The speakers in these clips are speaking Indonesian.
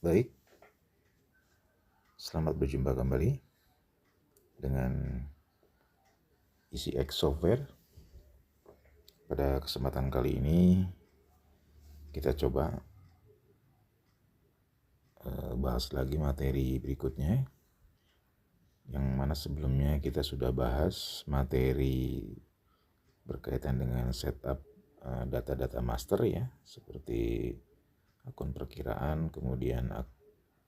Baik, selamat berjumpa kembali dengan isi X Software. Pada kesempatan kali ini kita coba bahas lagi materi berikutnya, yang mana sebelumnya kita sudah bahas materi berkaitan dengan setup data-data master ya, seperti akun perkiraan, kemudian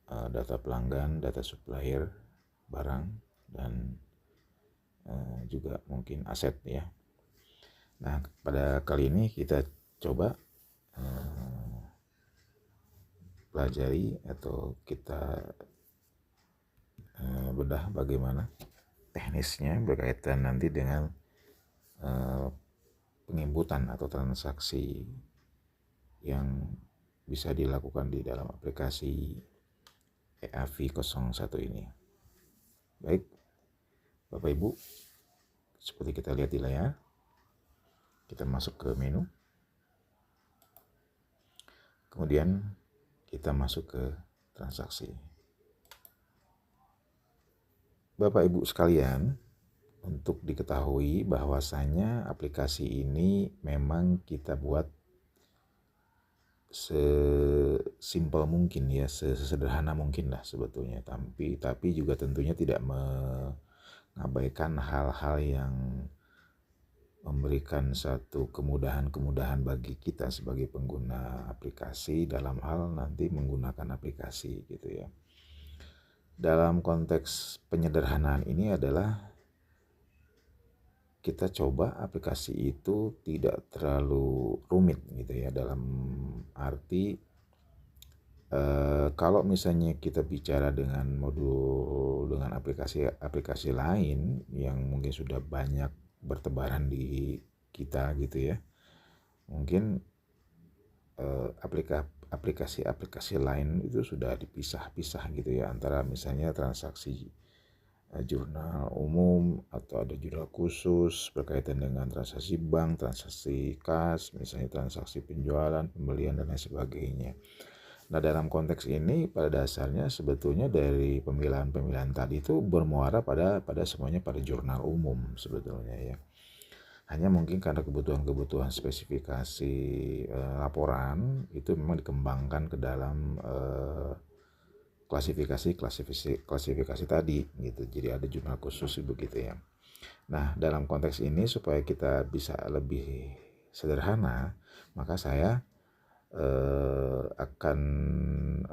data pelanggan, data supplier, barang, dan juga mungkin aset ya. Nah, pada kali ini kita coba pelajari atau kita bedah bagaimana teknisnya berkaitan nanti dengan penginputan atau transaksi yang bisa dilakukan di dalam aplikasi EAV01 ini. Baik, Bapak Ibu, seperti kita lihat di layar, kita masuk ke menu, kemudian kita masuk ke transaksi. Bapak Ibu sekalian, untuk diketahui bahwasanya aplikasi ini memang kita buat sesimpel mungkin ya, sesederhana mungkin lah sebetulnya, tapi juga tentunya tidak mengabaikan hal-hal yang memberikan satu kemudahan-kemudahan bagi kita sebagai pengguna aplikasi dalam hal nanti menggunakan aplikasi gitu ya. Dalam konteks penyederhanaan ini adalah kita coba aplikasi itu tidak terlalu rumit gitu ya, dalam arti kalau misalnya kita bicara dengan aplikasi lain yang mungkin sudah banyak bertebaran di kita gitu ya, mungkin aplikasi lain itu sudah dipisah-pisah gitu ya, antara misalnya transaksi jurnal umum atau ada jurnal khusus berkaitan dengan transaksi bank, transaksi kas, misalnya transaksi penjualan, pembelian dan lain sebagainya. Nah, dalam konteks ini pada dasarnya sebetulnya dari pemilihan-pemilihan tadi itu bermuara pada semuanya pada jurnal umum sebetulnya ya. Hanya mungkin karena kebutuhan-kebutuhan spesifikasi laporan itu memang dikembangkan ke dalam klasifikasi tadi gitu. Jadi ada jurnal khusus begitu ya. Nah, dalam konteks ini supaya kita bisa lebih sederhana, maka saya akan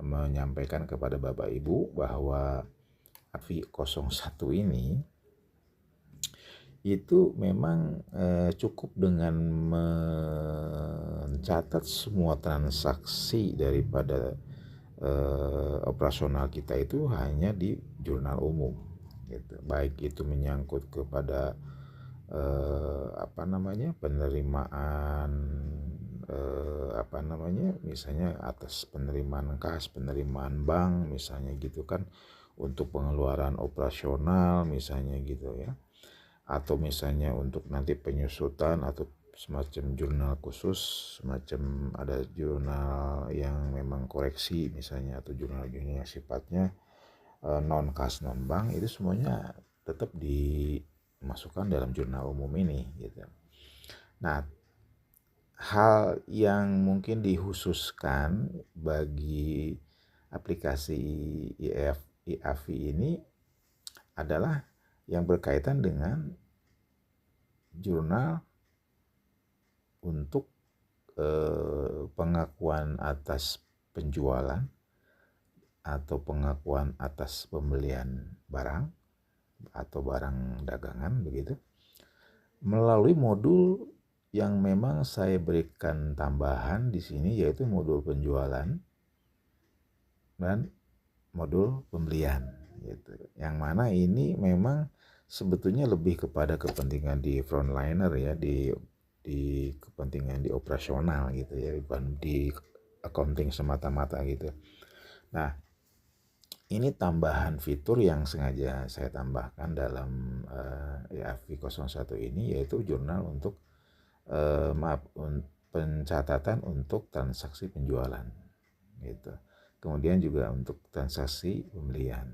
menyampaikan kepada Bapak Ibu bahwa AVI01 ini itu memang cukup dengan mencatat semua transaksi daripada operasional kita itu hanya di jurnal umum gitu. Baik itu menyangkut kepada penerimaan misalnya atas penerimaan kas, penerimaan bank misalnya gitu kan, untuk pengeluaran operasional misalnya gitu ya, atau misalnya untuk nanti penyusutan atau semacam jurnal khusus, semacam ada jurnal yang memang koreksi misalnya, atau jurnal-jurnal yang sifatnya non kas non bank, itu semuanya tetap dimasukkan dalam jurnal umum ini gitu. Nah, hal yang mungkin dikhususkan bagi aplikasi EAV ini adalah yang berkaitan dengan jurnal untuk pengakuan atas penjualan atau pengakuan atas pembelian barang atau barang dagangan begitu, melalui modul yang memang saya berikan tambahan di sini, yaitu modul penjualan dan modul pembelian gitu. Yang mana ini memang sebetulnya lebih kepada kepentingan di frontliner ya, di kepentingan di operasional gitu ya, bukan di accounting semata-mata gitu. Nah, ini tambahan fitur yang sengaja saya tambahkan dalam EAV01 ini, yaitu jurnal untuk pencatatan untuk transaksi penjualan gitu. kemudian juga untuk transaksi pembelian.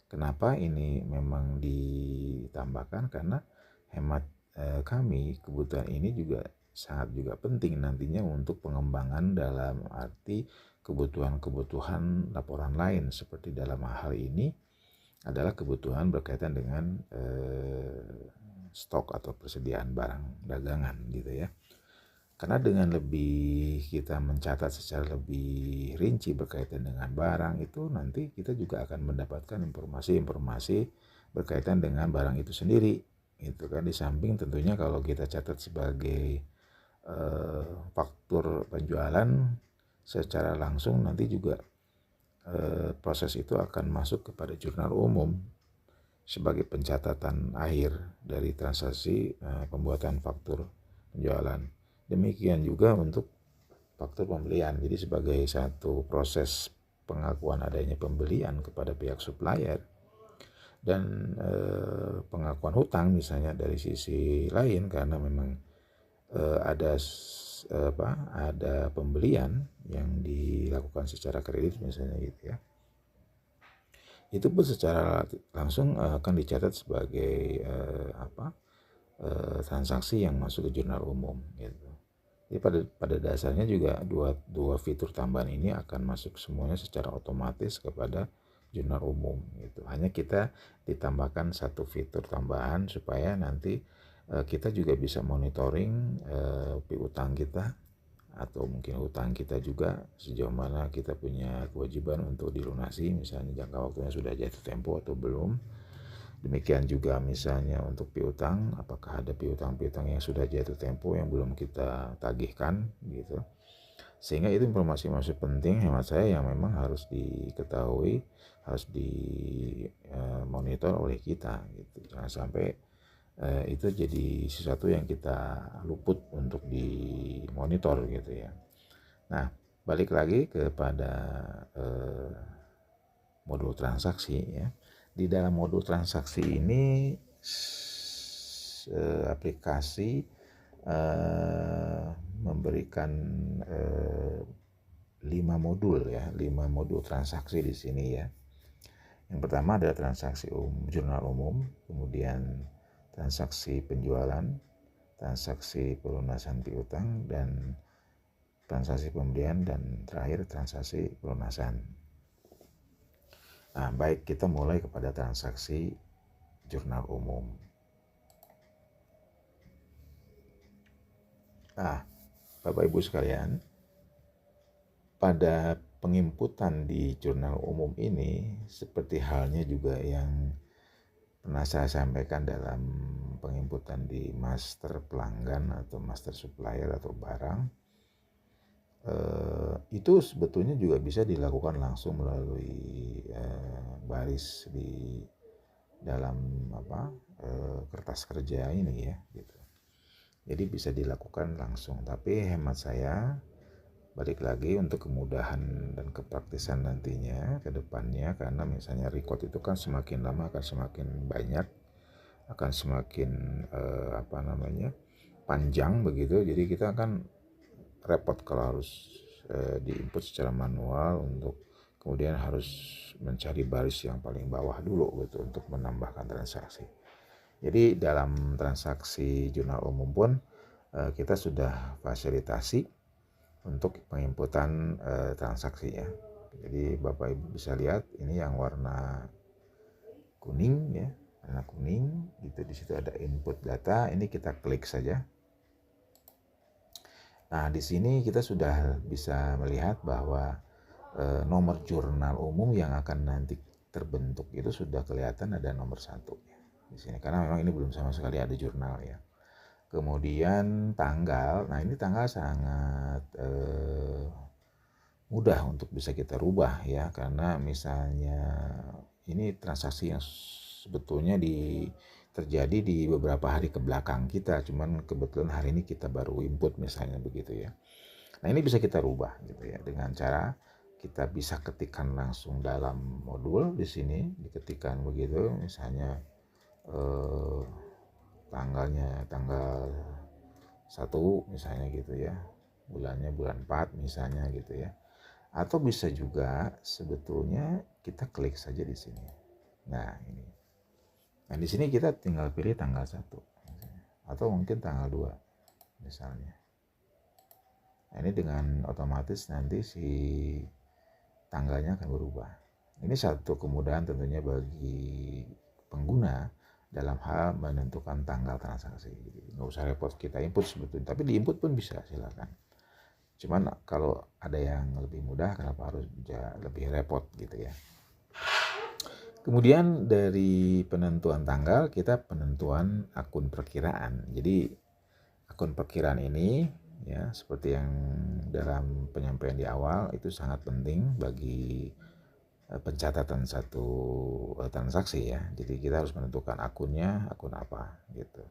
Kenapa ini memang ditambahkan? Karena hemat kami, kebutuhan ini juga sangat juga penting nantinya untuk pengembangan dalam arti kebutuhan-kebutuhan laporan lain, seperti dalam hal ini adalah kebutuhan berkaitan dengan stok atau persediaan barang dagangan gitu ya. Karena dengan lebih kita mencatat secara lebih rinci berkaitan dengan barang itu, nanti kita juga akan mendapatkan informasi-informasi berkaitan dengan barang itu sendiri. Itu kan, di samping tentunya kalau kita catat sebagai faktur penjualan secara langsung, nanti juga proses itu akan masuk kepada jurnal umum sebagai pencatatan akhir dari transaksi pembuatan faktur penjualan. Demikian juga untuk faktur pembelian. Jadi sebagai satu proses pengakuan adanya pembelian kepada pihak supplier dan pengakuan hutang misalnya dari sisi lain, karena memang ada pembelian yang dilakukan secara kredit misalnya gitu ya. Itu pun secara langsung akan dicatat sebagai transaksi yang masuk ke jurnal umum gitu. Jadi pada dasarnya juga dua fitur tambahan ini akan masuk semuanya secara otomatis kepada jurnal umum gitu. Hanya kita ditambahkan satu fitur tambahan supaya nanti kita juga bisa monitoring piutang kita atau mungkin hutang kita juga, sejauh mana kita punya kewajiban untuk dilunasi, misalnya jangka waktunya sudah jatuh tempo atau belum. Demikian juga misalnya untuk piutang, apakah ada piutang-piutang yang sudah jatuh tempo yang belum kita tagihkan gitu. Sehingga itu informasi-informasi penting hemat saya yang memang harus diketahui, harus dimonitor oleh kita gitu. Jangan sampai itu jadi sesuatu yang kita luput untuk dimonitor gitu ya. Nah, balik lagi kepada modul transaksi ya. Di dalam modul transaksi ini aplikasi memberikan 5 modul ya, 5 modul transaksi di sini ya. Yang pertama adalah transaksi jurnal umum, kemudian transaksi penjualan, transaksi pelunasan piutang, dan transaksi pembelian, dan terakhir transaksi pelunasan. Nah, baik, kita mulai kepada transaksi jurnal umum. Nah, Bapak Ibu sekalian, pada penginputan di jurnal umum ini, seperti halnya juga yang pernah saya sampaikan dalam penginputan di master pelanggan atau master supplier atau barang, itu sebetulnya juga bisa dilakukan langsung melalui baris di dalam kertas kerja ini ya gitu. Jadi bisa dilakukan langsung, tapi hemat saya, balik lagi untuk kemudahan dan kepraktisan nantinya ke depannya, karena misalnya record itu kan semakin lama akan semakin banyak, akan semakin panjang begitu. Jadi kita kan repot kalau harus diinput secara manual, untuk kemudian harus mencari baris yang paling bawah dulu gitu untuk menambahkan transaksi. Jadi dalam transaksi jurnal umum pun kita sudah fasilitasi untuk penginputan transaksinya. Jadi Bapak Ibu bisa lihat ini yang warna kuning ya, warna kuning gitu. Di situ ada input data, ini kita klik saja. Nah, di sini kita sudah bisa melihat bahwa nomor jurnal umum yang akan nanti terbentuk itu sudah kelihatan ada nomor 1 ya di sini, karena memang ini belum sama sekali ada jurnal ya. Kemudian tanggal, nah ini tanggal sangat mudah untuk bisa kita rubah ya, karena misalnya ini transaksi yang sebetulnya terjadi di beberapa hari ke belakang kita, cuman kebetulan hari ini kita baru input misalnya begitu ya. Nah, ini bisa kita rubah gitu ya dengan cara kita bisa ketikkan langsung dalam modul di sini, diketikkan begitu, misalnya tanggalnya tanggal 1 misalnya gitu ya, bulannya bulan 4 misalnya gitu ya. Atau bisa juga sebetulnya kita klik saja di sini. Nah, ini. Nah, di sini kita tinggal pilih tanggal 1 atau mungkin tanggal 2 misalnya. Nah, ini dengan otomatis nanti si tanggalnya akan berubah. Ini satu kemudahan tentunya bagi pengguna dalam hal menentukan tanggal transaksi. Jadi nggak usah repot kita input sebetulnya, tapi di input pun bisa, silakan. Cuman kalau ada yang lebih mudah, kenapa harus lebih repot gitu ya. Kemudian dari penentuan tanggal, kita penentuan akun perkiraan. Jadi akun perkiraan ini ya, seperti yang dalam penyampaian di awal, itu sangat penting bagi pencatatan satu transaksi ya. Jadi kita harus menentukan akunnya, akun apa gitu.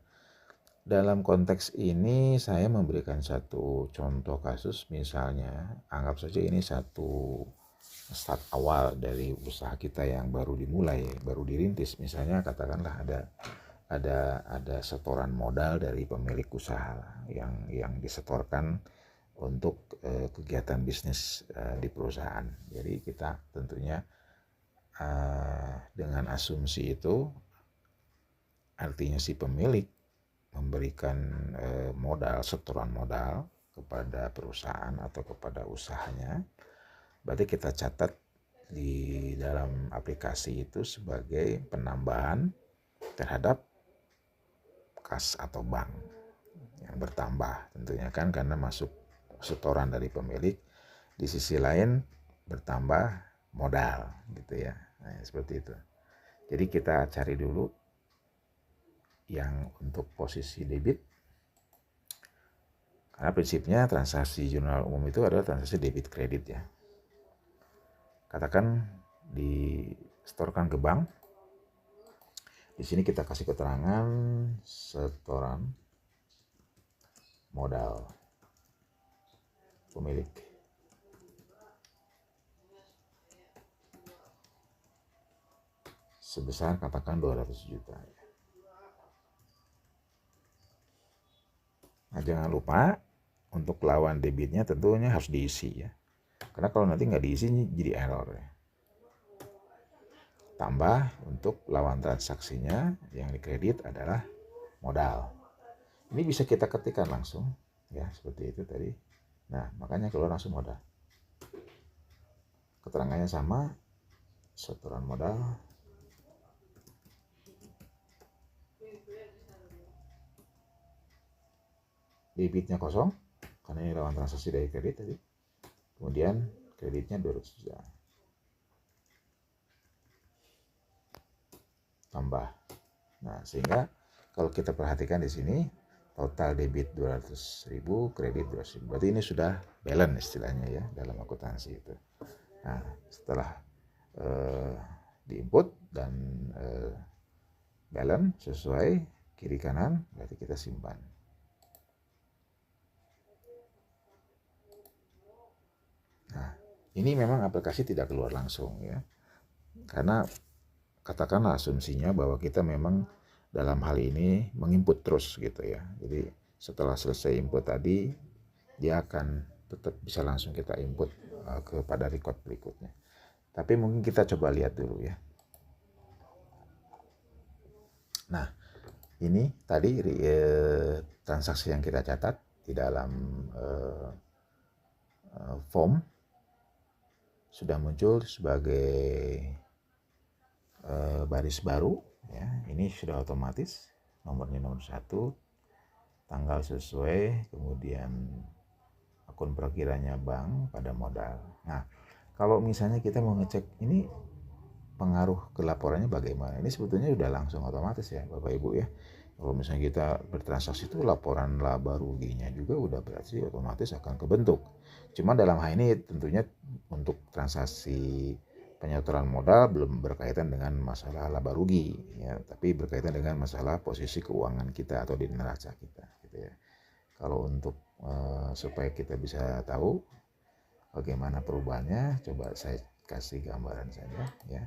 Dalam konteks ini saya memberikan satu contoh kasus, misalnya anggap saja ini satu start awal dari usaha kita yang baru dimulai, baru dirintis. Misalnya katakanlah ada setoran modal dari pemilik usaha yang disetorkan untuk kegiatan bisnis di perusahaan. Jadi kita tentunya dengan asumsi itu, artinya si pemilik memberikan modal, setoran modal kepada perusahaan atau kepada usahanya, berarti kita catat di dalam aplikasi itu sebagai penambahan terhadap kas atau bank yang bertambah tentunya kan, karena masuk setoran dari pemilik, di sisi lain bertambah modal gitu ya. Nah, seperti itu. Jadi kita cari dulu yang untuk posisi debit, karena prinsipnya transaksi jurnal umum itu adalah transaksi debit kredit ya. Katakan disetorkan ke bank, di sini kita kasih keterangan setoran modal pemilik. Sebesar katakan 200 juta. Nah, jangan lupa untuk lawan debitnya tentunya harus diisi ya. Karena kalau nanti nggak diisi jadi error ya. Tambah untuk lawan transaksinya yang dikredit adalah modal. Ini bisa kita ketikkan langsung ya, seperti itu tadi. Nah, makanya keluar langsung modal. Keterangannya sama, setoran modal debitnya kosong karena ini lawan transaksi dari kredit tadi. Kemudian kreditnya 200 juta. Tambah. Nah, sehingga kalau kita perhatikan di sini total debit 200.000, kredit 200.000. Berarti ini sudah balance istilahnya ya dalam akuntansi itu. Nah, setelah diinput dan balance sesuai kiri kanan, berarti kita simpan. Nah, ini memang aplikasi tidak keluar langsung ya. Karena katakanlah asumsinya bahwa kita memang dalam hal ini menginput terus gitu ya. Jadi setelah selesai input tadi, dia akan tetap bisa langsung kita input kepada record berikutnya. Tapi mungkin kita coba lihat dulu ya. Nah, ini tadi transaksi yang kita catat di dalam form sudah muncul sebagai baris baru ya. Ini sudah otomatis, nomornya nomor 1, tanggal sesuai, kemudian akun perkiranya bank pada modal. Nah, kalau misalnya kita mau ngecek ini pengaruh ke laporannya bagaimana, ini sebetulnya udah langsung otomatis ya Bapak Ibu ya. Kalau misalnya kita bertransaksi itu laporan laba ruginya juga udah berarti otomatis akan kebentuk. Cuma dalam hal ini tentunya untuk transaksi penyetoran modal belum berkaitan dengan masalah laba rugi ya, tapi berkaitan dengan masalah posisi keuangan kita atau di neraca kita gitu ya. Kalau untuk supaya kita bisa tahu bagaimana perubahannya, coba saya kasih gambaran saja ya.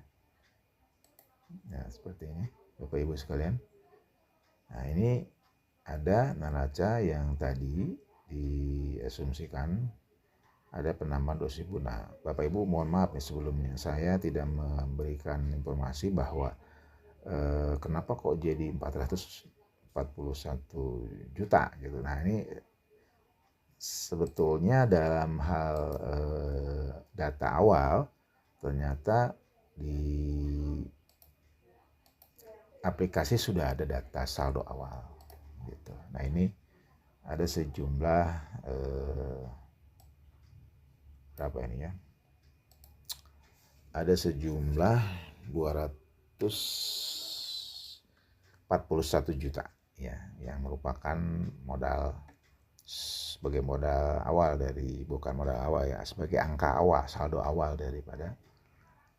Nah, seperti ini Bapak Ibu sekalian. Nah, ini ada neraca yang tadi diasumsikan ada penambahan 200.000. Nah, Bapak Ibu mohon maaf nih sebelumnya, saya tidak memberikan informasi bahwa kenapa kok jadi 441 juta gitu. Nah, ini sebetulnya dalam hal data awal ternyata di aplikasi sudah ada data saldo awal gitu. Nah, ini ada sejumlah berapa ini ya? Ada sejumlah 241 juta ya, yang merupakan modal sebagai modal awal dari, bukan modal awal ya, sebagai angka awal, saldo awal daripada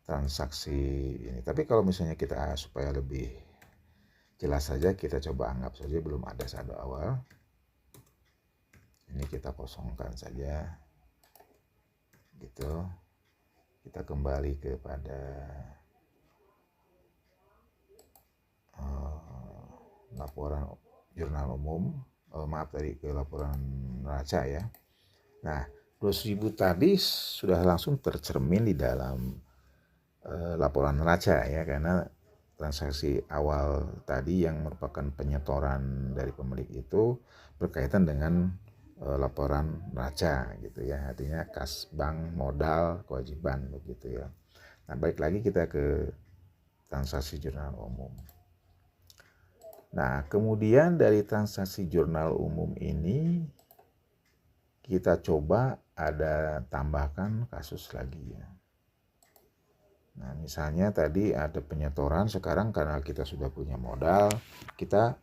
transaksi ini. Tapi kalau misalnya kita supaya lebih jelas saja, kita coba anggap saja belum ada saldo awal. Ini kita kosongkan saja gitu. Kita kembali kepada laporan jurnal umum, maaf tadi ke laporan neraca ya. Nah, 200.000 tadi sudah langsung tercermin di dalam laporan neraca ya, karena transaksi awal tadi yang merupakan penyetoran dari pemilik itu berkaitan dengan laporan neraca gitu ya, artinya kas bank, modal, kewajiban begitu ya. Nah, balik lagi kita ke transaksi jurnal umum. Nah, kemudian dari transaksi jurnal umum ini kita coba ada tambahkan kasus lagi ya. Nah, misalnya tadi ada penyetoran, sekarang karena kita sudah punya modal, kita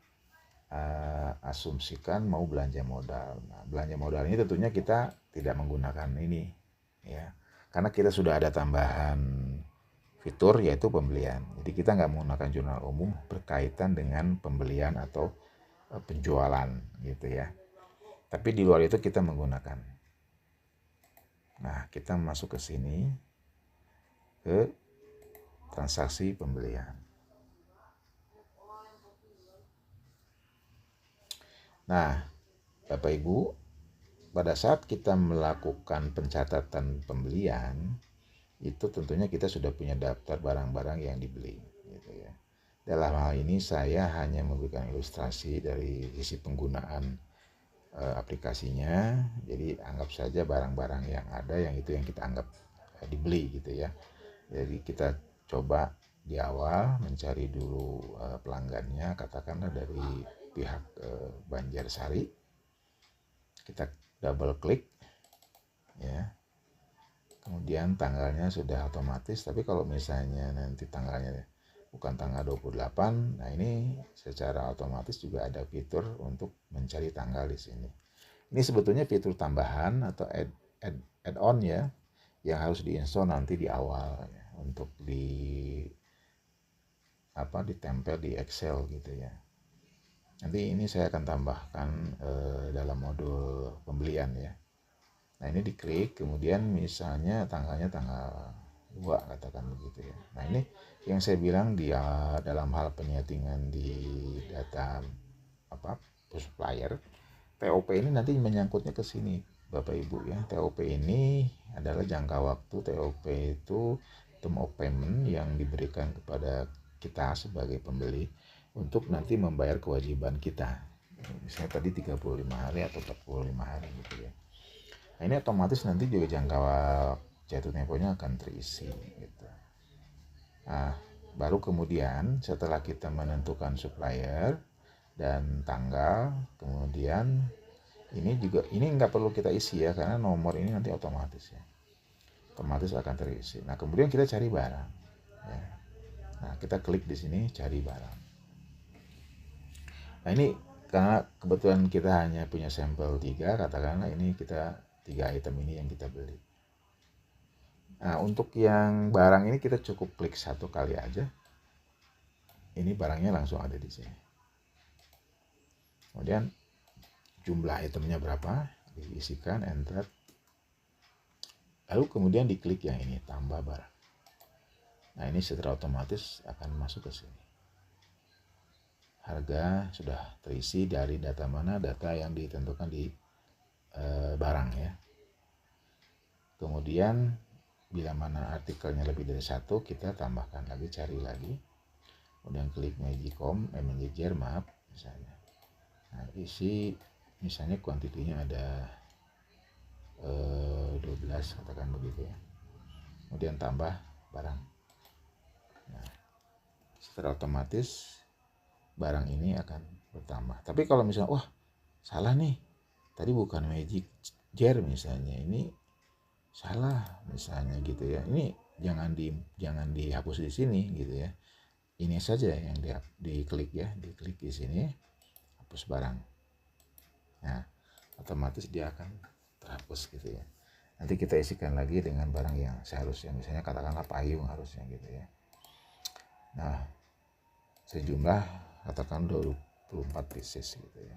asumsikan mau belanja modal. Nah, belanja modal ini tentunya kita tidak menggunakan ini ya, karena kita sudah ada tambahan fitur yaitu pembelian. Jadi kita nggak menggunakan jurnal umum berkaitan dengan pembelian atau penjualan gitu ya. Tapi di luar itu kita menggunakan. Nah, kita masuk ke sini ke transaksi pembelian. Nah, Bapak Ibu, pada saat kita melakukan pencatatan pembelian, itu tentunya kita sudah punya daftar barang-barang yang dibeli gitu ya. Dalam hal ini saya hanya memberikan ilustrasi dari sisi penggunaan aplikasinya. Jadi anggap saja barang-barang yang ada yang itu yang kita anggap dibeli gitu ya. Jadi kita coba di awal mencari dulu pelanggannya, katakanlah dari pihak Banjarsari. Kita double klik ya, kemudian tanggalnya sudah otomatis. Tapi kalau misalnya nanti tanggalnya bukan tanggal 28, nah ini secara otomatis juga ada fitur untuk mencari tanggal di sini. Ini sebetulnya fitur tambahan atau add-on ya, yang harus diinstal nanti di awal ya, untuk ditempel di Excel gitu ya. Nanti ini saya akan tambahkan dalam modul pembelian ya. Nah, ini diklik, kemudian misalnya tanggalnya tanggal 2 katakan begitu ya. Nah, ini yang saya bilang dia dalam hal penyetingan di data supplier, TOP ini nanti menyangkutnya ke sini Bapak Ibu ya. TOP ini adalah jangka waktu. TOP itu term of payment yang diberikan kepada kita sebagai pembeli untuk nanti membayar kewajiban kita. Misalnya tadi 35 hari atau 45 hari gitu ya. Nah, ini otomatis nanti juga jangka jatuh temponya akan terisi gitu. Nah, baru kemudian setelah kita menentukan supplier dan tanggal, kemudian ini nggak perlu kita isi ya, karena nomor ini nanti otomatis ya, otomatis akan terisi. Nah, kemudian kita cari barang ya. Nah, kita klik di sini cari barang. Nah, ini karena kebetulan kita hanya punya sampel 3, katakanlah ini kita 3 item ini yang kita beli. Nah, untuk yang barang ini kita cukup klik 1 kali aja. Ini barangnya langsung ada di sini. Kemudian jumlah itemnya berapa, diisikan, enter. Lalu kemudian diklik yang ini, tambah barang. Nah, ini secara otomatis akan masuk ke sini. Harga sudah terisi dari data mana, data yang ditentukan di barang ya. Kemudian bila mana artikelnya lebih dari satu, kita tambahkan lagi, cari lagi, kemudian klik manager maaf misalnya. Nah, isi misalnya kuantitinya ada 12 katakan begitu ya. Kemudian tambah barang. Nah, secara otomatis barang ini akan bertambah. Tapi kalau misalnya wah salah nih, tadi bukan magic jar misalnya, ini salah misalnya gitu ya, ini jangan dihapus di sini gitu ya, ini saja yang diklik ya, diklik di sini hapus barang. Nah, otomatis dia akan terhapus gitu ya. Nanti kita isikan lagi dengan barang yang seharusnya, misalnya katakanlah payung harusnya gitu ya. Nah, sejumlah katakan 24 pieces gitu ya.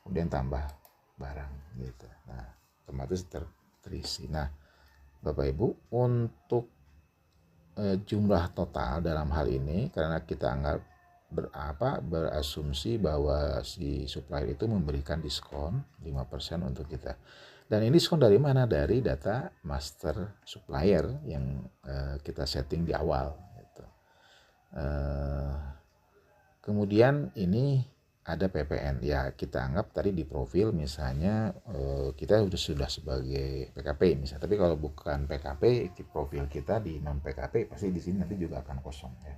Kemudian tambah barang gitu. Nah, otomatis terisi. Nah, Bapak Ibu, untuk jumlah total dalam hal ini, karena kita anggap berasumsi bahwa si supplier itu memberikan diskon 5% untuk kita. Dan ini diskon dari mana? Dari data master supplier yang kita setting di awal gitu. Kemudian ini ada PPN ya, kita anggap tadi di profil misalnya kita sudah sebagai PKP misalnya, tapi kalau bukan PKP profil kita di non PKP pasti di sini nanti juga akan kosong ya,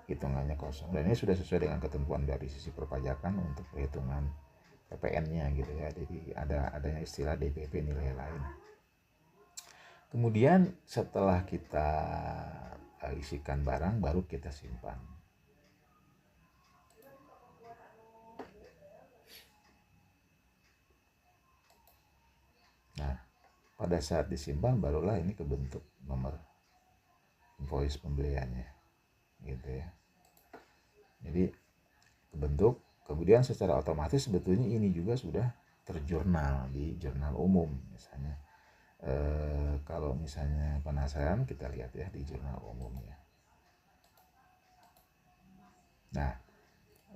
hitungannya kosong. Dan ini sudah sesuai dengan ketentuan dari sisi perpajakan untuk perhitungan PPN-nya gitu ya. Jadi adanya istilah DPP nilai lain. Kemudian setelah kita isikan barang, baru kita simpan. Nah, pada saat disimpan barulah ini kebentuk nomor invoice pembeliannya gitu ya. Jadi kebentuk, kemudian secara otomatis sebetulnya ini juga sudah terjurnal di jurnal umum misalnya. Kalau misalnya penasaran, kita lihat ya di jurnal umumnya. Nah,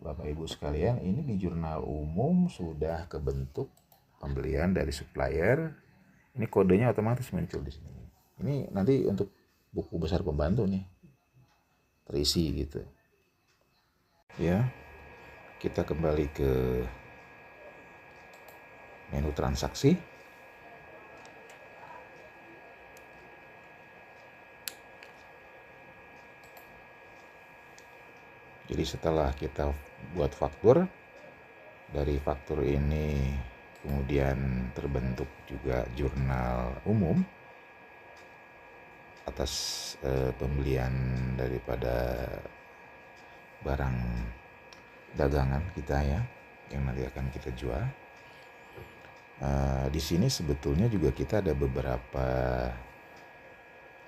Bapak Ibu sekalian, ini di jurnal umum sudah kebentuk pembelian dari supplier. Ini kodenya otomatis muncul di sini. Ini nanti untuk buku besar pembantu nih terisi gitu. Ya, kita kembali ke menu transaksi. Jadi setelah kita buat faktur, dari faktur ini kemudian terbentuk juga jurnal umum atas pembelian daripada barang dagangan kita ya, yang nanti akan kita jual. Di sini sebetulnya juga kita ada beberapa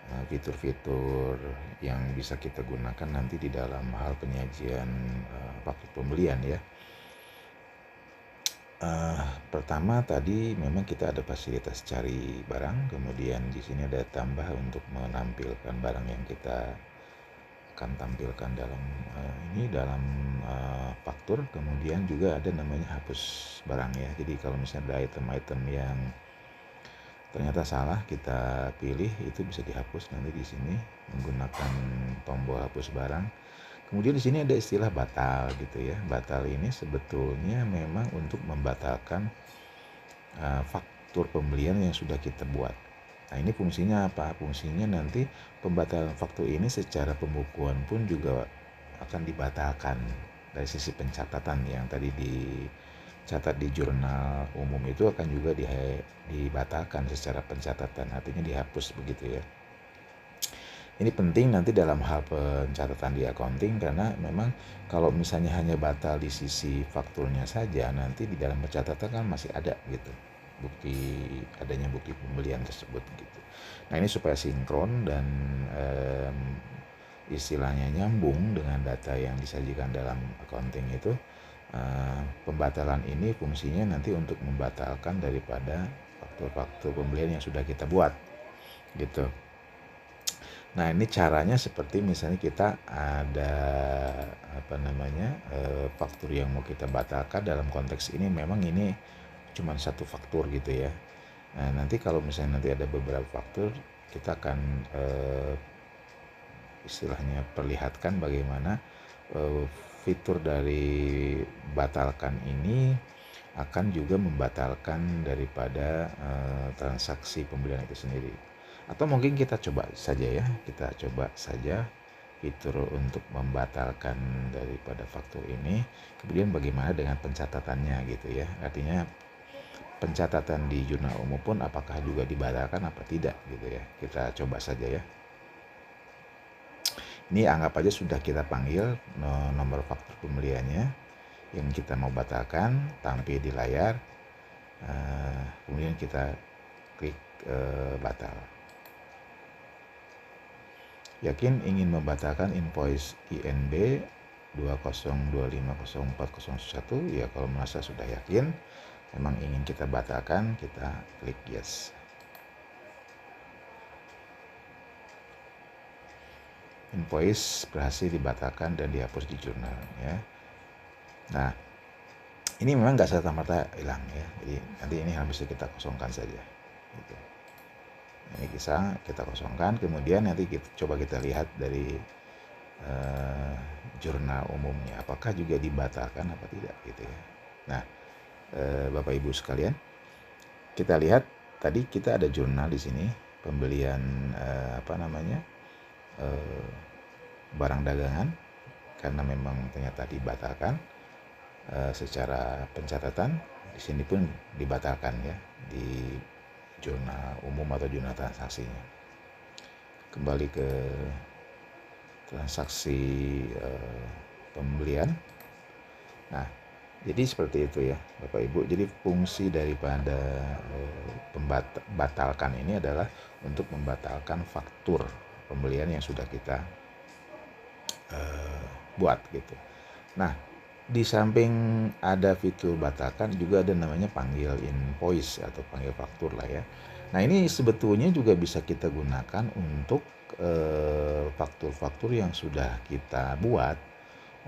fitur-fitur yang bisa kita gunakan nanti di dalam hal penyajian faktur pembelian ya. Pertama tadi memang kita ada fasilitas cari barang, kemudian di sini ada tambah untuk menampilkan barang yang kita akan tampilkan dalam dalam faktur. Kemudian juga ada namanya hapus barang ya. Jadi kalau misalnya ada item-item yang ternyata salah kita pilih, itu bisa dihapus nanti di sini menggunakan tombol hapus barang. Kemudian di sini ada istilah batal gitu ya. Batal ini sebetulnya memang untuk membatalkan faktur pembelian yang sudah kita buat. Nah, ini fungsinya apa? Fungsinya nanti pembatalan faktur ini secara pembukuan pun juga akan dibatalkan dari sisi pencatatan yang tadi dicatat di jurnal umum itu akan juga dibatalkan secara pencatatan, artinya dihapus begitu ya. Ini penting nanti dalam hal pencatatan di accounting, karena memang kalau misalnya hanya batal di sisi fakturnya saja, nanti di dalam pencatatan kan masih ada gitu adanya bukti pembelian tersebut gitu. Nah, ini supaya sinkron dan istilahnya nyambung dengan data yang disajikan dalam accounting itu, pembatalan ini fungsinya nanti untuk membatalkan daripada faktur-faktur pembelian yang sudah kita buat gitu. Nah, ini caranya seperti misalnya kita ada faktur yang mau kita batalkan. Dalam konteks ini memang ini cuma satu faktur gitu ya. Nah, nanti kalau misalnya nanti ada beberapa faktur, kita akan istilahnya perlihatkan bagaimana fitur dari batalkan ini akan juga membatalkan daripada transaksi pembelian itu sendiri. Atau mungkin kita coba saja ya, kita coba saja fitur untuk membatalkan daripada faktur ini, kemudian bagaimana dengan pencatatannya gitu ya. Artinya pencatatan di jurnal umum pun apakah juga dibatalkan apa tidak gitu ya. Kita coba saja ya. Ini anggap aja sudah kita panggil nomor faktur pembeliannya yang kita mau batalkan, tampil di layar. Kemudian kita klik batal. Yakin ingin membatalkan invoice INB 20250401? Ya, kalau merasa sudah yakin memang ingin kita batalkan, kita klik yes. Invoice berhasil dibatalkan dan dihapus di jurnal ya. Nah, ini memang nggak serta-merta hilang ya. Jadi nanti ini harus kita kosongkan saja. Gitu. Ini kita kosongkan, kemudian nanti coba kita lihat dari jurnal umumnya apakah juga dibatalkan apa tidak gitu ya. Nah, Bapak Ibu sekalian, kita lihat tadi kita ada jurnal di sini pembelian barang dagangan karena memang ternyata dibatalkan secara pencatatan. Di sini pun dibatalkan ya di jurnal umum atau jurnal transaksinya. Kembali ke transaksi pembelian. Nah, jadi seperti itu ya Bapak Ibu. Jadi fungsi daripada batalkan ini adalah untuk membatalkan faktur pembelian yang sudah kita buat gitu. Nah, di samping ada fitur batalkan juga ada namanya panggil invoice atau panggil faktur lah ya. Nah, ini sebetulnya juga bisa kita gunakan untuk faktur-faktur yang sudah kita buat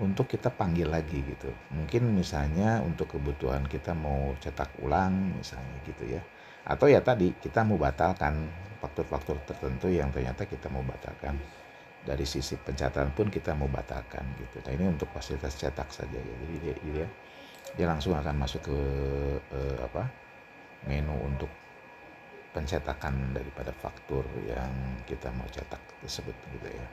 untuk kita panggil lagi gitu. Mungkin misalnya untuk kebutuhan kita mau cetak ulang misalnya gitu ya. Atau ya tadi kita mau batalkan faktur-faktur tertentu yang ternyata kita mau batalkan. Dari sisi pencatatan pun kita mau batalkan gitu. Nah, ini untuk fasilitas cetak saja ya. Jadi dia langsung akan masuk ke menu untuk pencetakan daripada faktur yang kita mau cetak tersebut gitu ya.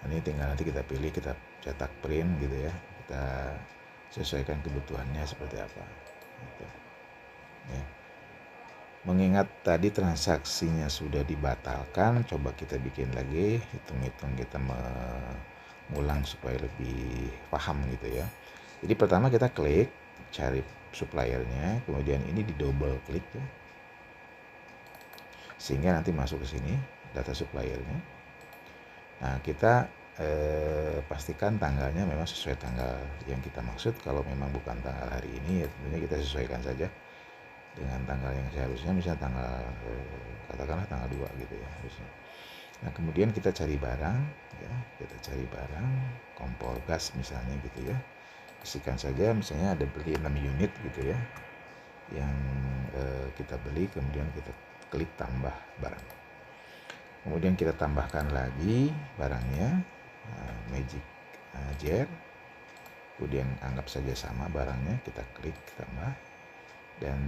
Ini tinggal nanti kita pilih, kita cetak print gitu ya, kita sesuaikan kebutuhannya seperti apa gitu. Ya. Mengingat tadi transaksinya sudah dibatalkan, coba kita bikin lagi, hitung-hitung kita mengulang supaya lebih paham gitu ya. Jadi pertama kita klik, cari suppliernya, kemudian ini di double klik ya, sehingga nanti masuk ke sini data suppliernya. Nah, kita pastikan tanggalnya memang sesuai tanggal yang kita maksud. Kalau memang bukan tanggal hari ini, ya tentunya kita sesuaikan saja dengan tanggal yang seharusnya, misalnya tanggal katakanlah tanggal 2 gitu ya harusnya. Nah, kemudian kita cari barang ya, kita cari barang kompor gas misalnya gitu ya. Isikan saja misalnya ada beli 6 unit gitu ya yang kita beli, kemudian kita klik tambah barang. Kemudian kita tambahkan lagi barangnya, magic jar, kemudian anggap saja sama barangnya, kita klik tambah. Dan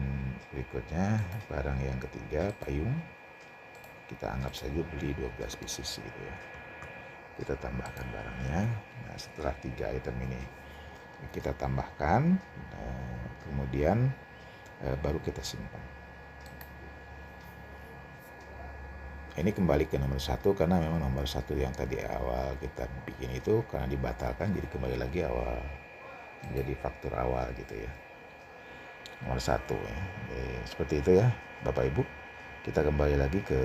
berikutnya barang yang ketiga, payung, kita anggap saja beli 12 pieces gitu ya, kita tambahkan barangnya. Nah, setelah 3 item ini kita tambahkan, kemudian baru kita simpan. Ini kembali ke nomor 1 karena memang nomor 1 yang tadi awal kita bikin itu karena dibatalkan, jadi kembali lagi awal menjadi faktur awal gitu ya, nomor 1 ya. Jadi, seperti itu ya Bapak Ibu. Kita kembali lagi ke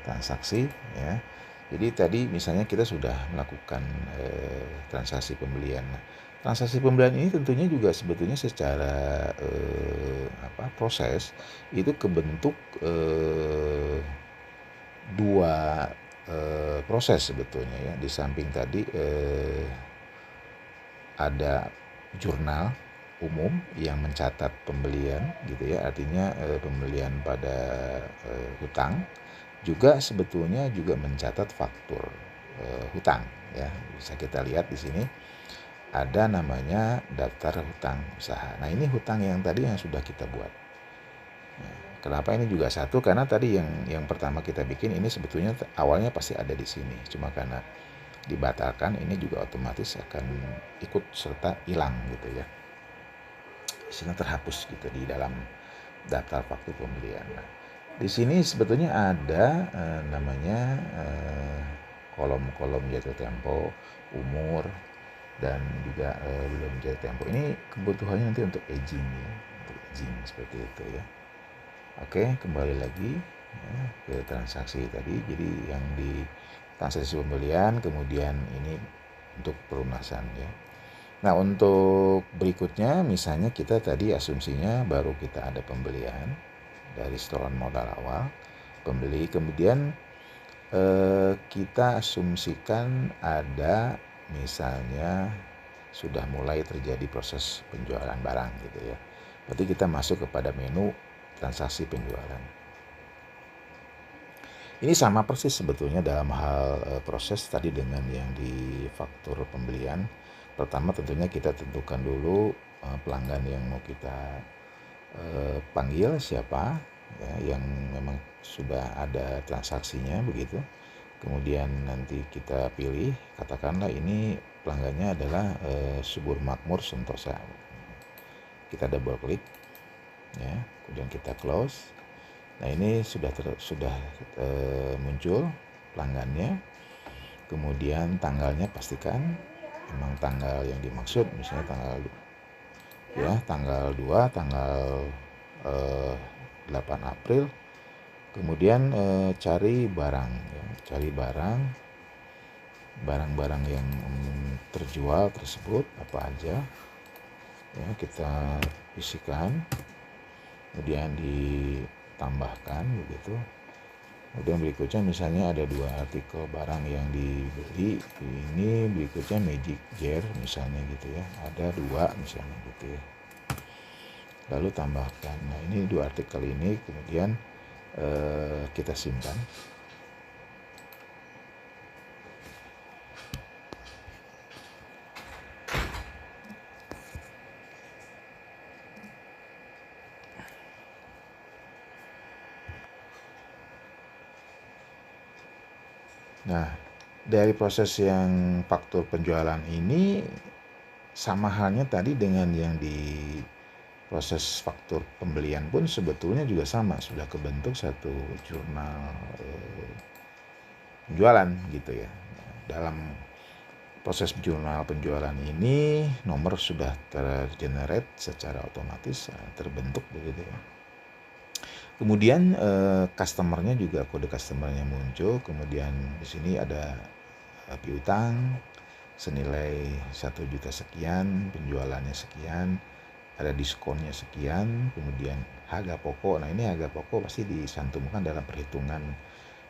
transaksi ya. Jadi tadi misalnya kita sudah melakukan transaksi pembelian. Nah, transaksi pembelian ini tentunya juga sebetulnya secara proses itu kebentuk 2 proses sebetulnya ya. Di samping tadi ada jurnal umum yang mencatat pembelian gitu ya, artinya pembelian pada hutang, juga sebetulnya juga mencatat faktur hutang ya. Bisa kita lihat di sini ada namanya daftar hutang usaha. Nah, ini hutang yang tadi yang sudah kita buat. Nah, kenapa ini juga satu? Karena tadi yang pertama kita bikin ini sebetulnya awalnya pasti ada di sini. Cuma karena dibatalkan, ini juga otomatis akan ikut serta hilang gitu ya. Isinya terhapus gitu di dalam daftar faktur pembelian. Nah, di sini sebetulnya ada namanya kolom-kolom jatuh tempo, umur, dan juga belum jatuh tempo. Ini kebutuhannya nanti untuk aging ya, untuk aging seperti itu ya. Oke, kembali lagi ya, ke transaksi tadi. Jadi yang di transaksi pembelian, kemudian ini untuk pelunasan ya. Nah, untuk berikutnya misalnya kita tadi asumsinya baru kita ada pembelian dari setoran modal awal, pembeli, kemudian kita asumsikan ada misalnya sudah mulai terjadi proses penjualan barang gitu ya. Berarti kita masuk kepada menu transaksi penjualan. Ini sama persis sebetulnya dalam hal proses tadi dengan yang di faktur pembelian. Pertama tentunya kita tentukan dulu pelanggan yang mau kita panggil siapa ya, yang memang sudah ada transaksinya begitu. Kemudian nanti kita pilih, katakanlah ini pelanggannya adalah Subur Makmur Sentosa. Kita double klik ya, kemudian kita close. Nah, ini sudah muncul pelanggannya. Kemudian tanggalnya pastikan memang tanggal yang dimaksud, misalnya tanggal 2, tanggal 8 April. Kemudian cari barang ya, cari barang-barang yang terjual tersebut apa aja ya, kita isikan, kemudian ditambahkan begitu. Kemudian berikutnya misalnya ada 2 artikel barang yang dibeli, ini berikutnya magic jar misalnya gitu ya, ada 2 misalnya gitu ya, lalu tambahkan. Nah, ini 2 artikel ini kemudian kita simpan. Nah, dari proses yang faktur penjualan ini sama halnya tadi dengan yang di proses faktur pembelian pun sebetulnya juga sama, sudah kebentuk satu jurnal penjualan gitu ya. Dalam proses jurnal penjualan ini nomor sudah tergenerate secara otomatis, terbentuk begitu ya. Kemudian customernya juga, kode customernya muncul. Kemudian di sini ada piutang senilai 1 juta sekian, penjualannya sekian, ada diskonnya sekian, kemudian harga pokok. Nah, ini harga pokok pasti disantumkan dalam perhitungan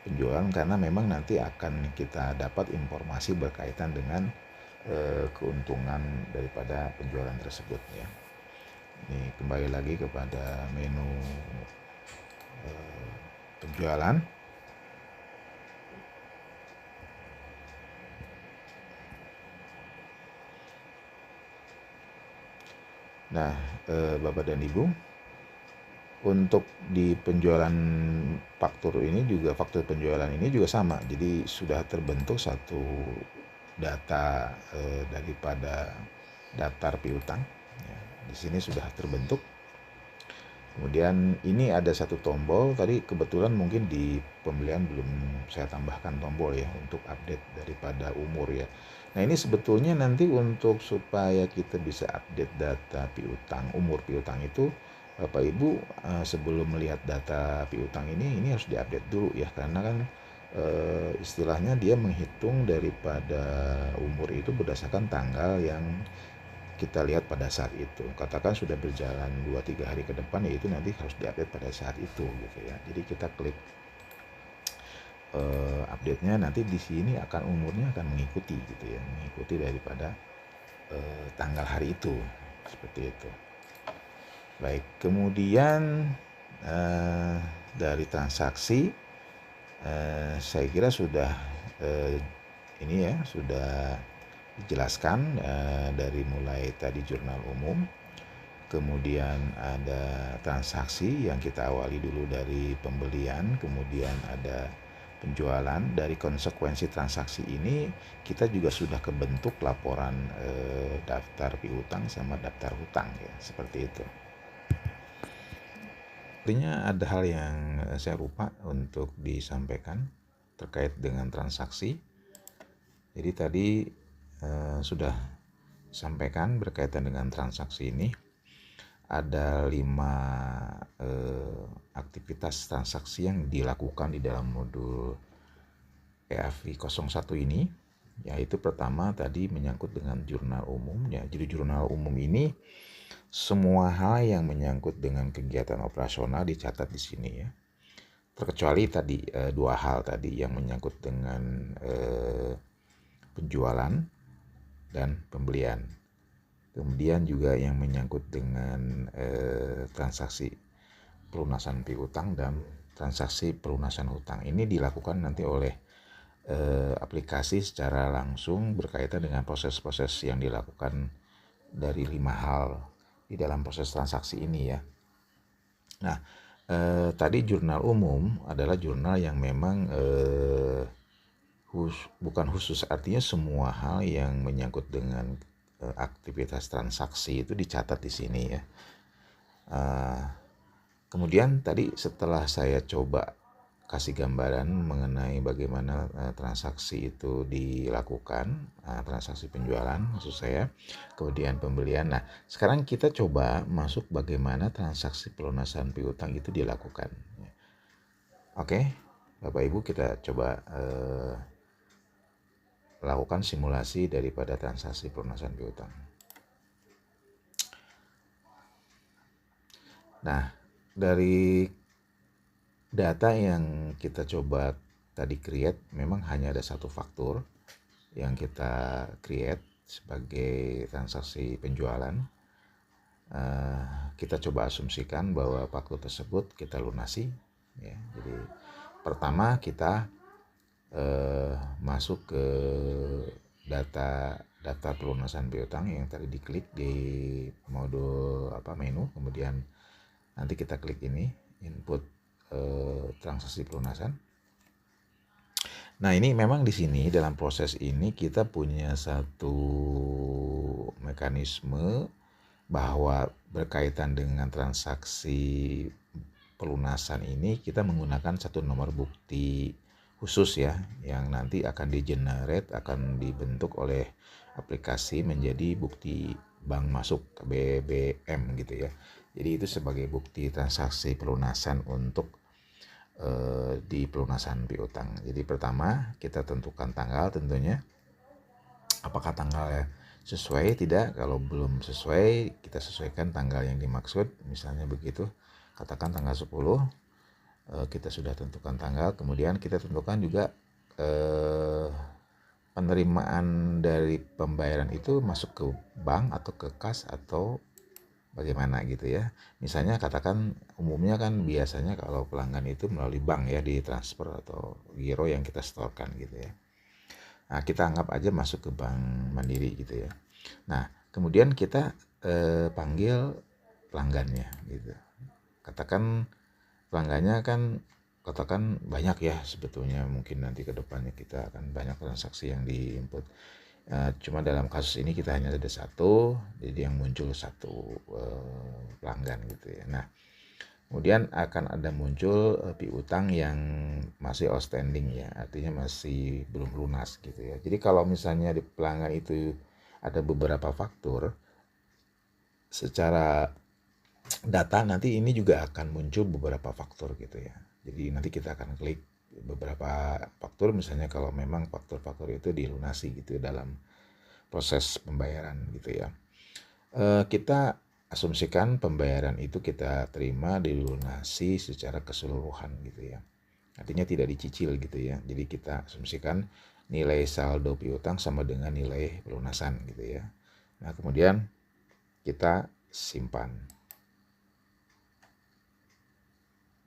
penjualan karena memang nanti akan kita dapat informasi berkaitan dengan keuntungan daripada penjualan tersebut ya. Ini kembali lagi kepada menu penjualan. Nah, Bapak dan Ibu, untuk di penjualan faktur penjualan ini juga sama. Jadi sudah terbentuk satu data daripada daftar piutang. Ya, di sini sudah terbentuk. Kemudian ini ada satu tombol, tadi kebetulan mungkin di pembelian belum saya tambahkan tombol ya untuk update daripada umur ya. Nah, ini sebetulnya nanti untuk supaya kita bisa update data piutang, umur piutang itu Bapak Ibu sebelum melihat data piutang ini harus diupdate dulu ya, karena kan istilahnya dia menghitung daripada umur itu berdasarkan tanggal yang kita lihat pada saat itu. Katakan sudah berjalan 2-3 hari ke depan, yaitu nanti harus diupdate pada saat itu gitu ya. Jadi kita klik update-nya, nanti di sini akan umurnya akan mengikuti gitu ya, mengikuti daripada tanggal hari itu seperti itu. Baik, kemudian dari transaksi saya kira sudah ini ya sudah dijelaskan dari mulai tadi jurnal umum, kemudian ada transaksi yang kita awali dulu dari pembelian, kemudian ada penjualan. Dari konsekuensi transaksi ini kita juga sudah kebentuk laporan daftar piutang sama daftar hutang ya, seperti itu. Artinya ada hal yang saya lupa untuk disampaikan terkait dengan transaksi. Jadi tadi sudah sampaikan berkaitan dengan transaksi ini. Ada 5 aktivitas transaksi yang dilakukan di dalam modul EAFI 01 ini. Yaitu pertama tadi menyangkut dengan jurnal umum. Ya, jadi jurnal umum ini semua hal yang menyangkut dengan kegiatan operasional dicatat di sini ya. Terkecuali tadi 2 hal tadi yang menyangkut dengan penjualan dan pembelian. Kemudian juga yang menyangkut dengan transaksi pelunasan piutang dan transaksi pelunasan hutang. Ini dilakukan nanti oleh aplikasi secara langsung berkaitan dengan proses-proses yang dilakukan dari 5 hal di dalam proses transaksi ini ya. Nah, tadi jurnal umum adalah jurnal yang memang bukan khusus, artinya semua hal yang menyangkut dengan aktivitas transaksi itu dicatat di sini ya. Kemudian tadi setelah saya coba kasih gambaran mengenai bagaimana transaksi itu dilakukan, transaksi penjualan maksud saya, kemudian pembelian. Nah, sekarang kita coba masuk bagaimana transaksi pelunasan piutang itu dilakukan. Oke, Bapak Ibu, kita coba lakukan simulasi daripada transaksi pelunasan piutang. Nah, dari data yang kita coba tadi create, memang hanya ada 1 faktur yang kita create sebagai transaksi penjualan. Kita coba asumsikan bahwa faktur tersebut kita lunasi ya. Jadi pertama kita masuk ke daftar pelunasan piutang yang tadi diklik di modul menu, kemudian nanti kita klik ini input transaksi pelunasan. Nah, ini memang di sini dalam proses ini kita punya satu mekanisme bahwa berkaitan dengan transaksi pelunasan ini kita menggunakan satu nomor bukti khusus ya, yang nanti akan di-generate, akan dibentuk oleh aplikasi menjadi bukti bank masuk BBM gitu ya. Jadi itu sebagai bukti transaksi pelunasan untuk di pelunasan piutang. Jadi pertama kita tentukan tanggal tentunya. Apakah tanggalnya sesuai tidak? Kalau belum sesuai, kita sesuaikan tanggal yang dimaksud. Misalnya begitu, katakan tanggal 10, kita sudah tentukan tanggal. Kemudian kita tentukan juga penerimaan dari pembayaran itu masuk ke bank atau ke kas atau bagaimana gitu ya. Misalnya katakan umumnya kan biasanya kalau pelanggan itu melalui bank ya, di transfer atau giro yang kita setorkan gitu ya. Nah, kita anggap aja masuk ke Bank Mandiri gitu ya. Nah, kemudian kita panggil pelanggannya gitu. Katakan pelanggannya kan katakan banyak ya sebetulnya, mungkin nanti ke depannya kita akan banyak transaksi yang diinput. Cuma dalam kasus ini kita hanya ada 1, jadi yang muncul 1 pelanggan gitu ya. Nah, kemudian akan ada muncul piutang yang masih outstanding ya, artinya masih belum lunas gitu ya. Jadi kalau misalnya di pelanggan itu ada beberapa faktur, secara data nanti ini juga akan muncul beberapa faktur gitu ya. Jadi nanti kita akan klik beberapa faktur, misalnya kalau memang faktur-faktur itu dilunasi gitu dalam proses pembayaran gitu ya. Kita asumsikan pembayaran itu kita terima dilunasi secara keseluruhan gitu ya. Artinya tidak dicicil gitu ya. Jadi kita asumsikan nilai saldo piutang sama dengan nilai pelunasan gitu ya. Nah, kemudian kita simpan.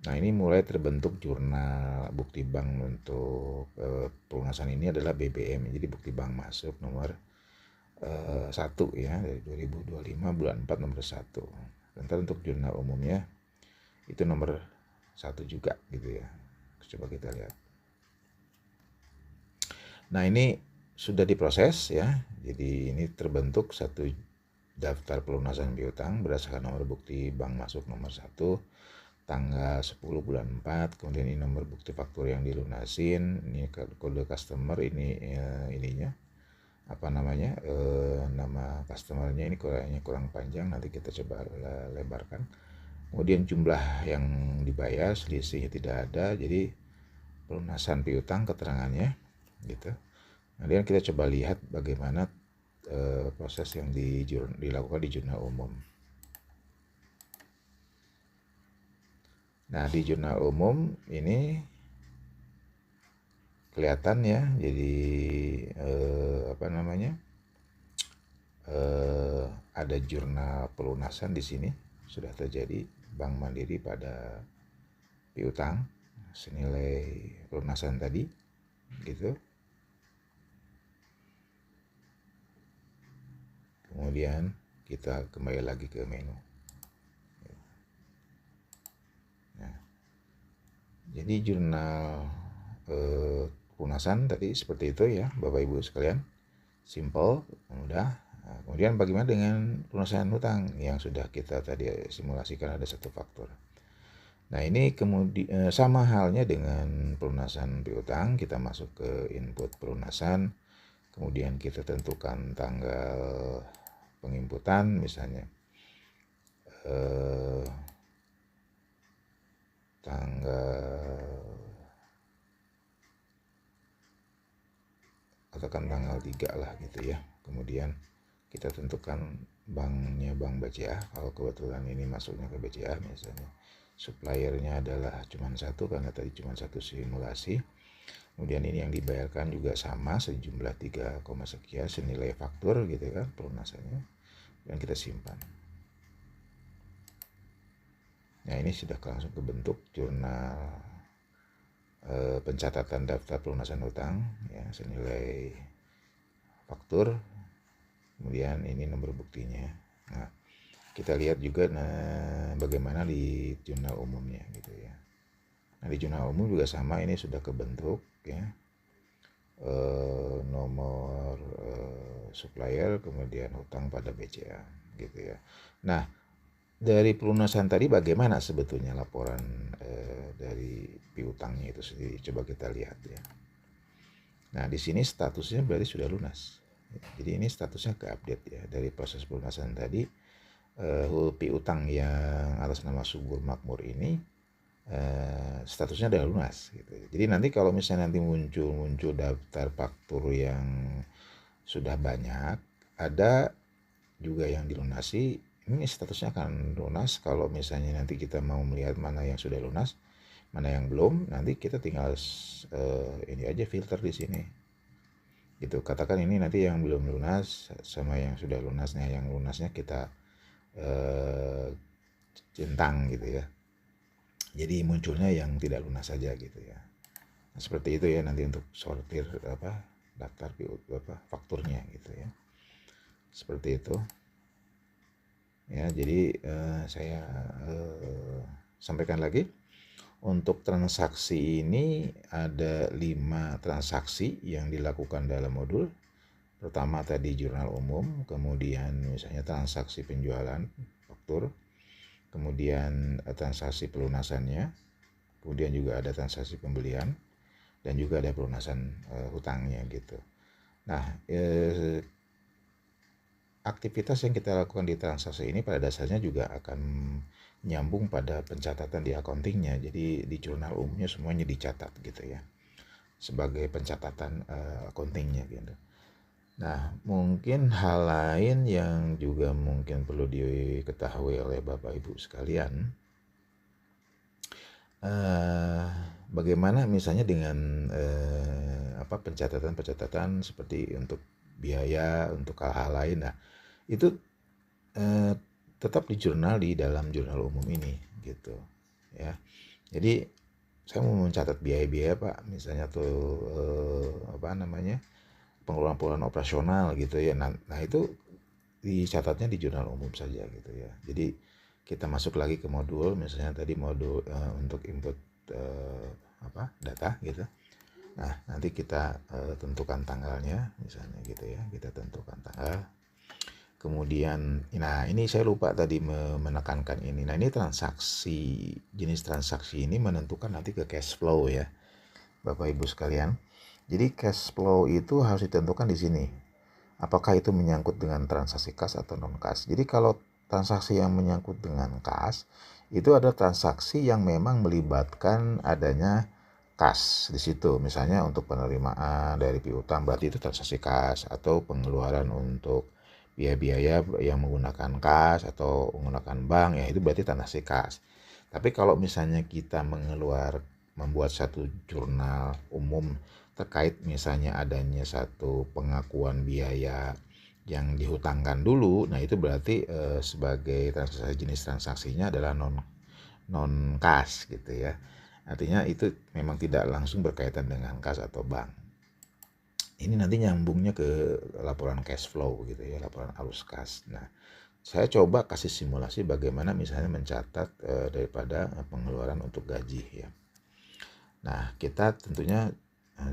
Nah, ini mulai terbentuk jurnal bukti bank untuk pelunasan ini adalah BBM. Jadi bukti bank masuk nomor 1 ya, dari 2025 bulan 4 nomor 1. Sementara untuk jurnal umumnya itu nomor 1 juga gitu ya. Coba kita lihat. Nah, ini sudah diproses ya. Jadi ini terbentuk satu daftar pelunasan piutang berdasarkan nomor bukti bank masuk nomor 1 tanggal 10 bulan 4. Kemudian ini nomor bukti faktur yang dilunasin, ini kode customer, ini ininya apa namanya, nama customernya ini kayaknya kurang panjang, nanti kita coba lebarkan. Kemudian jumlah yang dibayar, selisihnya tidak ada, jadi pelunasan piutang keterangannya gitu. Kemudian kita coba lihat bagaimana proses yang dilakukan di jurnal umum. Nah, di jurnal umum ini kelihatan ya, jadi apa namanya, ada jurnal pelunasan di sini sudah terjadi Bank Mandiri pada piutang senilai pelunasan tadi gitu. Kemudian kita kembali lagi ke menu. Nah, jadi jurnal pelunasan tadi seperti itu ya Bapak Ibu sekalian, simple, mudah. Nah, kemudian bagaimana dengan pelunasan hutang yang sudah kita tadi simulasikan ada satu faktur. Nah, ini kemudian sama halnya dengan pelunasan piutang, kita masuk ke input pelunasan, kemudian kita tentukan tanggal penginputan, misalnya katakan tanggal 3 lah gitu ya. Kemudian kita tentukan banknya bank BCA, kalau kebetulan ini masuknya ke BCA misalnya. Suppliernya adalah cuma satu karena tadi cuma satu simulasi. Kemudian ini yang dibayarkan juga sama sejumlah 3, sekian senilai faktur gitu kan pelunasannya, dan kita simpan. Nah, ini sudah langsung kebentuk jurnal pencatatan daftar pelunasan hutang ya senilai faktur. Kemudian ini nomor buktinya. Nah, kita lihat juga bagaimana di jurnal umumnya gitu ya. Nah, di jurnal umum juga sama, ini sudah kebentuk ya, nomor supplier, kemudian hutang pada BCA gitu ya. Nah, dari pelunasan tadi bagaimana sebetulnya laporan dari piutangnya itu sendiri, coba kita lihat ya. Nah, di sini statusnya berarti sudah lunas. Jadi ini statusnya ke-update ya dari proses pelunasan tadi. Piutang yang atas nama Subur Makmur ini statusnya sudah lunas gitu. Jadi nanti kalau misalnya nanti muncul daftar faktur yang sudah banyak, ada juga yang dilunasi, ini statusnya akan lunas. Kalau misalnya nanti kita mau melihat mana yang sudah lunas, mana yang belum, nanti kita tinggal ini aja filter di sini gitu. Katakan ini nanti yang belum lunas sama yang sudah lunasnya, yang lunasnya kita centang gitu ya, jadi munculnya yang tidak lunas saja gitu ya. Nah, seperti itu ya nanti untuk sortir daftar fakturnya gitu ya, seperti itu ya. Jadi saya sampaikan lagi, untuk transaksi ini ada 5 transaksi yang dilakukan dalam modul. Pertama tadi jurnal umum, kemudian misalnya transaksi penjualan faktur, kemudian transaksi pelunasannya, kemudian juga ada transaksi pembelian, dan juga ada pelunasan hutangnya gitu. Nah, aktivitas yang kita lakukan di transaksi ini pada dasarnya juga akan nyambung pada pencatatan di accountingnya. Jadi di jurnal umumnya semuanya dicatat gitu ya, sebagai pencatatan accountingnya gitu. Nah, mungkin hal lain yang juga mungkin perlu diketahui oleh Bapak Ibu sekalian, bagaimana misalnya dengan pencatatan seperti untuk biaya, untuk hal-hal lain. Nah, itu tetap di jurnal di dalam jurnal umum ini gitu ya. Jadi saya mau mencatat biaya-biaya Pak, misalnya tuh pengeluaran-pengeluaran operasional gitu ya. Nah itu dicatatnya di jurnal umum saja gitu ya. Jadi kita masuk lagi ke modul, misalnya tadi modul untuk input eh, data gitu. Nah nanti kita tentukan tanggalnya, misalnya gitu ya. Kita tentukan tanggal. Kemudian, nah ini saya lupa tadi menekankan ini. Nah ini transaksi, jenis transaksi ini menentukan nanti ke cash flow ya, Bapak Ibu sekalian. Jadi cash flow itu harus ditentukan di sini. Apakah itu menyangkut dengan transaksi kas atau non kas. Jadi kalau transaksi yang menyangkut dengan kas, itu ada transaksi yang memang melibatkan adanya kas di situ. Misalnya untuk penerimaan dari piutang, berarti itu transaksi kas, atau pengeluaran untuk biaya-biaya yang menggunakan kas atau menggunakan bank, ya itu berarti transaksi kas. Tapi kalau misalnya kita membuat satu jurnal umum terkait misalnya adanya satu pengakuan biaya yang dihutangkan dulu, nah itu berarti sebagai transaksi, jenis transaksinya adalah non kas gitu ya. Artinya itu memang tidak langsung berkaitan dengan kas atau bank. Ini nanti nyambungnya ke laporan cash flow gitu ya, laporan arus kas. Nah, saya coba kasih simulasi bagaimana misalnya mencatat daripada pengeluaran untuk gaji ya. Nah, kita tentunya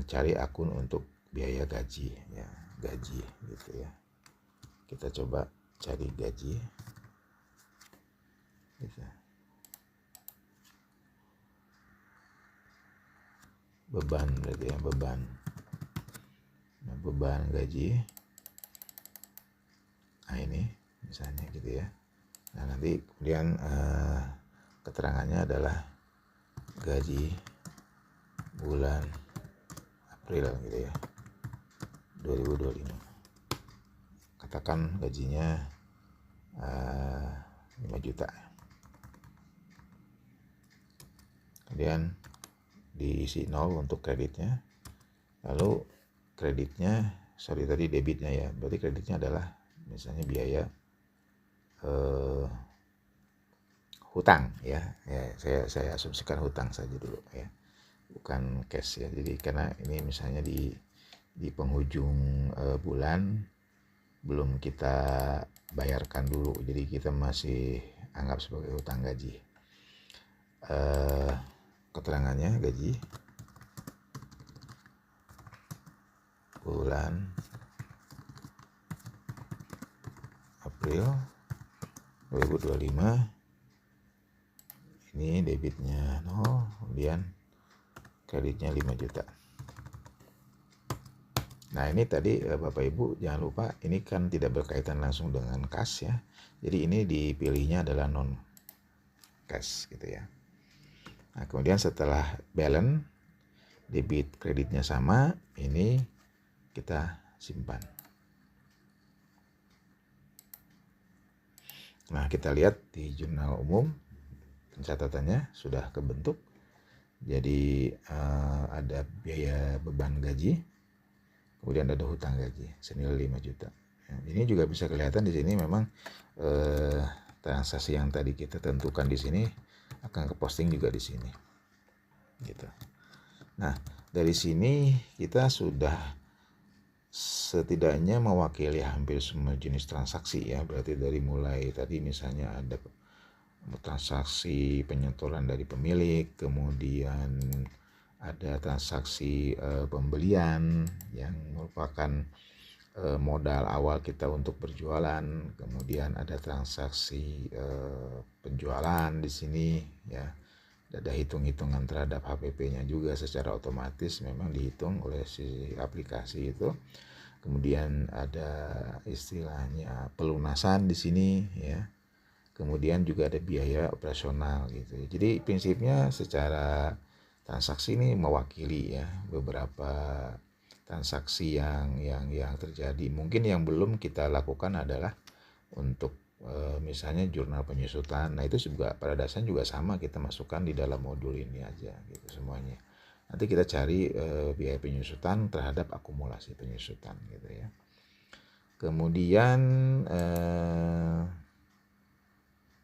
cari akun untuk biaya gaji ya, gaji gitu ya. Kita coba cari gaji gitu. Beban berarti ya, beban. Nah, beban gaji. Nah, ini misalnya gitu ya. Nah, nanti kemudian keterangannya adalah gaji bulan April gitu ya, 2025. Katakan gajinya 5 juta. Kemudian diisi 0 untuk kreditnya. Lalu tadi debitnya ya. Berarti kreditnya adalah misalnya biaya hutang ya. Saya asumsikan hutang saja dulu ya. Bukan cash ya. Jadi karena ini misalnya di penghujung bulan belum kita bayarkan dulu. Jadi kita masih anggap sebagai hutang gaji. Keterangannya gaji bulan April 2025, ini debitnya 0, kemudian kreditnya 5 juta. Nah ini tadi Bapak Ibu jangan lupa, ini kan tidak berkaitan langsung dengan kas ya. Jadi ini dipilihnya adalah non cash gitu ya. Nah kemudian setelah balance, debit kreditnya sama, ini kita simpan. Nah kita lihat di jurnal umum, pencatatannya sudah kebentuk. Jadi ada biaya beban gaji, kemudian ada hutang gaji senilai 5 juta. Nah, ini juga bisa kelihatan di sini memang transaksi yang tadi kita tentukan di sini akan keposting juga di sini. Gitu. Nah, dari sini kita sudah setidaknya mewakili hampir semua jenis transaksi ya. Berarti dari mulai tadi misalnya ada transaksi penyetoraan dari pemilik, kemudian ada transaksi pembelian yang merupakan modal awal kita untuk berjualan, kemudian ada transaksi penjualan di sini ya. Ada hitung-hitungan terhadap HPP-nya juga secara otomatis memang dihitung oleh si aplikasi itu. Kemudian ada istilahnya pelunasan di sini ya. Kemudian juga ada biaya operasional gitu. Jadi prinsipnya secara transaksi ini mewakili ya beberapa transaksi yang terjadi. Mungkin yang belum kita lakukan adalah untuk misalnya jurnal penyusutan. Nah itu juga pada dasarnya juga sama, kita masukkan di dalam modul ini aja gitu semuanya. Nanti kita cari biaya penyusutan terhadap akumulasi penyusutan gitu ya. Kemudian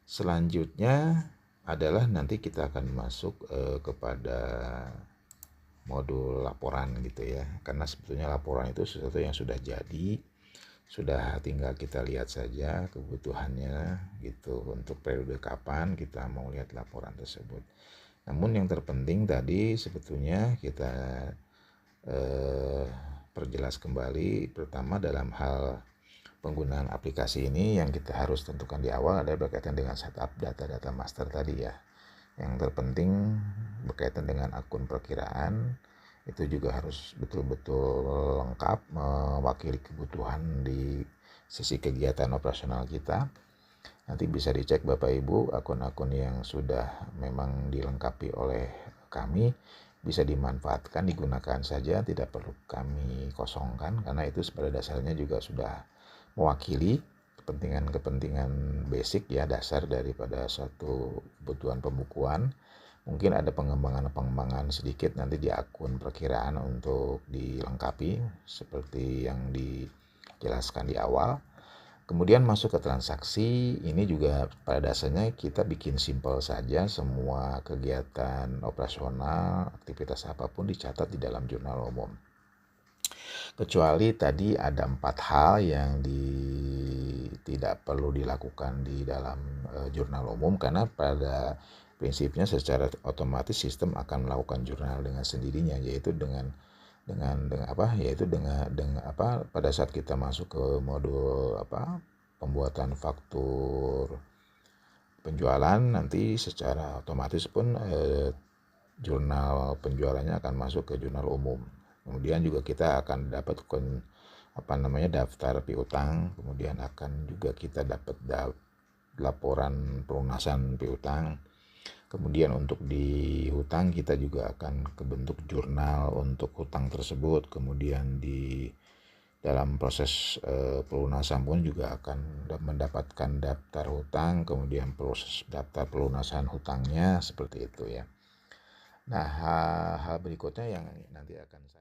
selanjutnya adalah nanti kita akan masuk kepada modul laporan gitu ya. Karena sebetulnya laporan itu sesuatu yang sudah jadi, sudah tinggal kita lihat saja kebutuhannya gitu untuk periode kapan kita mau lihat laporan tersebut. Namun yang terpenting tadi sebetulnya kita eh, perjelas kembali, pertama dalam hal penggunaan aplikasi ini yang kita harus tentukan di awal adalah berkaitan dengan setup data-data master tadi ya. Yang terpenting berkaitan dengan akun perkiraan itu juga harus betul-betul lengkap mewakili kebutuhan di sisi kegiatan operasional kita. Nanti bisa dicek Bapak Ibu akun-akun yang sudah memang dilengkapi oleh kami bisa dimanfaatkan, digunakan saja, tidak perlu kami kosongkan karena itu pada dasarnya juga sudah mewakili kepentingan-kepentingan basic ya, dasar daripada suatu kebutuhan pembukuan. Mungkin ada pengembangan-pengembangan sedikit nanti di akun perkiraan untuk dilengkapi seperti yang dijelaskan di awal. Kemudian masuk ke transaksi, ini juga pada dasarnya kita bikin simpel saja, semua kegiatan operasional, aktivitas apapun dicatat di dalam jurnal umum. Kecuali tadi ada 4 hal yang tidak perlu dilakukan di dalam jurnal umum, karena pada prinsipnya secara otomatis sistem akan melakukan jurnal dengan sendirinya, yaitu dengan pada saat kita masuk ke modul pembuatan faktur penjualan, nanti secara otomatis pun jurnal penjualannya akan masuk ke jurnal umum. Kemudian juga kita akan dapat daftar piutang, kemudian akan juga kita dapat laporan pelunasan piutang. Kemudian untuk di hutang kita juga akan kebentuk jurnal untuk hutang tersebut. Kemudian di dalam proses pelunasan pun juga akan mendapatkan daftar hutang, kemudian proses daftar pelunasan hutangnya, seperti itu ya. Nah, hal berikutnya yang nanti akan saya